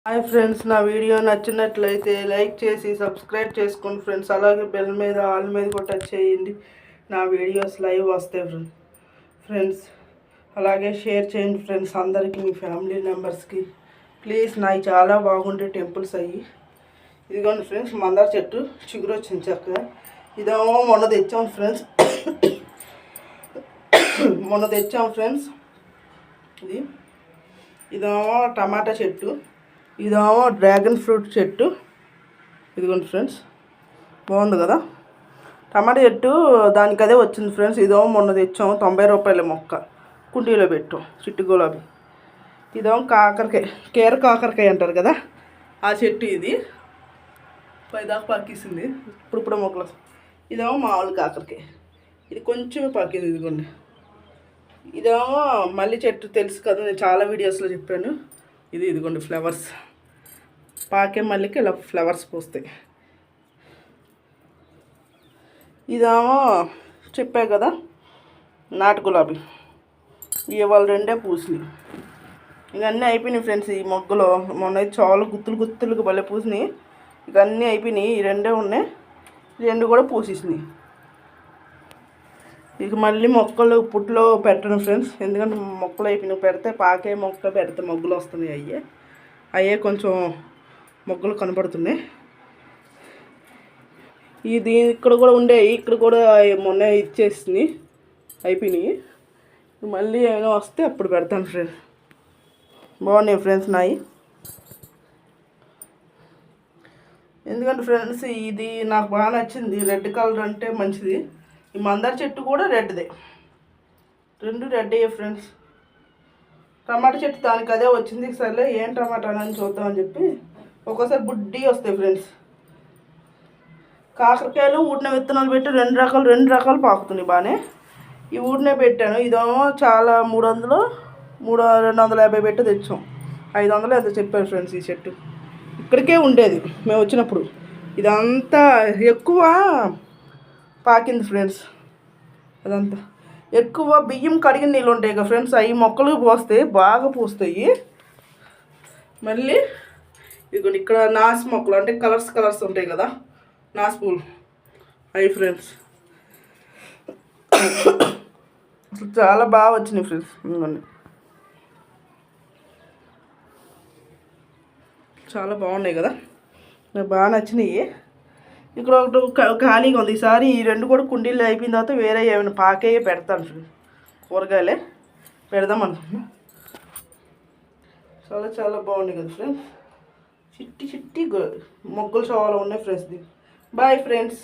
Hi friends, నా video నచ్చినట్లయితే like చేసి సబ్స్క్రైబ్ చేసుకోండి ఫ్రెండ్స్. అలాగే బెల్ మీద ఆల్ మీద కూడా టచ్ చేయండి. నా వీడియోస్ లైవ్ వస్తాయి ఫ్రెండ్స్. అలాగే షేర్ చేయండి ఫ్రెండ్స్ అందరికీ, మీ ఫ్యామిలీ మెంబర్స్కి ప్లీజ్. నాయి చాలా బాగుండే టెంపుల్స్ అయ్యి. ఇదిగోండి ఫ్రెండ్స్, మందార చెట్టు చిగురు వచ్చింది చక్కగా. ఇదేమో మొన్న తెచ్చాం ఫ్రెండ్స్. ఇదేమో టమాటా చెట్టు, ఇదేమో డ్రాగన్ ఫ్రూట్ చెట్టు. ఇదిగోండి ఫ్రెండ్స్, బాగుంది కదా టమాటా చెట్టు. దానికి అదే వచ్చింది ఫ్రెండ్స్. ఇదేమో మొన్న తెచ్చాము, 90 రూపాయల మొక్క, కుండీలో పెట్టాం, చిట్టు గులాబీ. ఇదేమో కాకరకాయ, కాకరకాయ అంటారు కదా, ఆ చెట్టు. ఇది పైదాకా పాకిస్తుంది, ఇప్పుడు మొక్కలు. ఇదేమో మామూలు కాకరకాయ, ఇది కొంచెం పాకింది. ఇదిగోండి, ఇదేమో మల్లి చెట్టు, తెలుసు కదా, నేను చాలా వీడియోస్లో చెప్పాను. ఇదిగోండి ఫ్లవర్స్, పాకే మల్లికి ఇలా ఫ్లవర్స్ పూస్తాయి. ఇదేమో చెప్పా కదా నాటు గులాబీ, ఇవాళ 2 పూసినాయి. ఇవన్నీ అయిపోయినాయి ఫ్రెండ్స్. ఈ మొగ్గలో మొన్న చాలా గుత్తులుగా భలే పూసినాయి. ఇవన్నీ అయిపోయినాయి, ఈ 2 ఉన్నాయి. 2 కూడా పూసేసినాయి. ఇక మళ్ళీ మొక్కలు పుట్లో పెట్టను ఫ్రెండ్స్, ఎందుకంటే మొక్కలు అయిపోయినాయి. పెడితే పాకే మొక్క పెడితే మొగ్గలు వస్తున్నాయి. అయ్యే కొంచెం మొగ్గలు కనబడుతున్నాయి. ఇది ఇక్కడ కూడా ఉండేవి, ఇక్కడ కూడా మొన్న ఇచ్చేసినాయి, అయిపోయినాయి. మళ్ళీ ఏమైనా వస్తే అప్పుడు పెడతాను ఫ్రెండ్స్. బాగున్నాయి ఫ్రెండ్స్ నాయి. ఎందుకంటే ఫ్రెండ్స్, ఇది నాకు బాగా నచ్చింది. రెడ్ కలర్ అంటే మంచిది. ఈ మందార చెట్టు కూడా రెడ్దే, 2 రెడ్ అయ్యే ఫ్రెండ్స్. టమాటా చెట్టు దానికి అదే వచ్చింది. సరే ఏం టమాటా అని చూద్దామని చెప్పి, ఒక్కోసారి బుడ్డి వస్తాయి ఫ్రెండ్స్. కాకరకాయలు ఊడిన విత్తనాలు పెట్టి 2 రకాలు పాకుతున్నాయి బాగానే. ఈ ఊడినే పెట్టాను. ఇదేమో చాలా 250 పెట్టి తెచ్చాం. 500 ఎంత చెప్పారు ఫ్రెండ్స్. ఈ చెట్టు ఇక్కడికే ఉండేది మేము వచ్చినప్పుడు. ఇదంతా ఎక్కువ పాకింది ఫ్రెండ్స్. అదంతా ఎక్కువ బియ్యం కడిగిన నీళ్ళు ఉంటాయి కదా ఫ్రెండ్స్, అవి మొక్కలు పోస్తే బాగా పూస్తాయి. మళ్ళీ ఇదిగోండి, ఇక్కడ నాసు మొక్కలు అంటే కలర్స్ ఉంటాయి కదా, నాసు పూలు, అవి ఫ్రెండ్స్. అసలు చాలా బాగా వచ్చినాయి ఫ్రెండ్స్. ఇదిగోండి, చాలా బాగున్నాయి కదా, నాకు బాగా నచ్చినాయి. ఇక్కడ ఒకటి ఖాళీగా ఉంది. ఈసారి ఈ 2 కూడా కుండీలు అయిపోయిన తర్వాత వేరే ఏమైనా పాకే పెడతాను ఫ్రెండ్స్. కూరగాయలే పెడదాం అనుకున్నా. చాలా బాగున్నాయి కదా ఫ్రెండ్స్. చిట్టి మొగ్గలు చాలా ఉన్నాయి ఫ్రెండ్స్. Bye friends.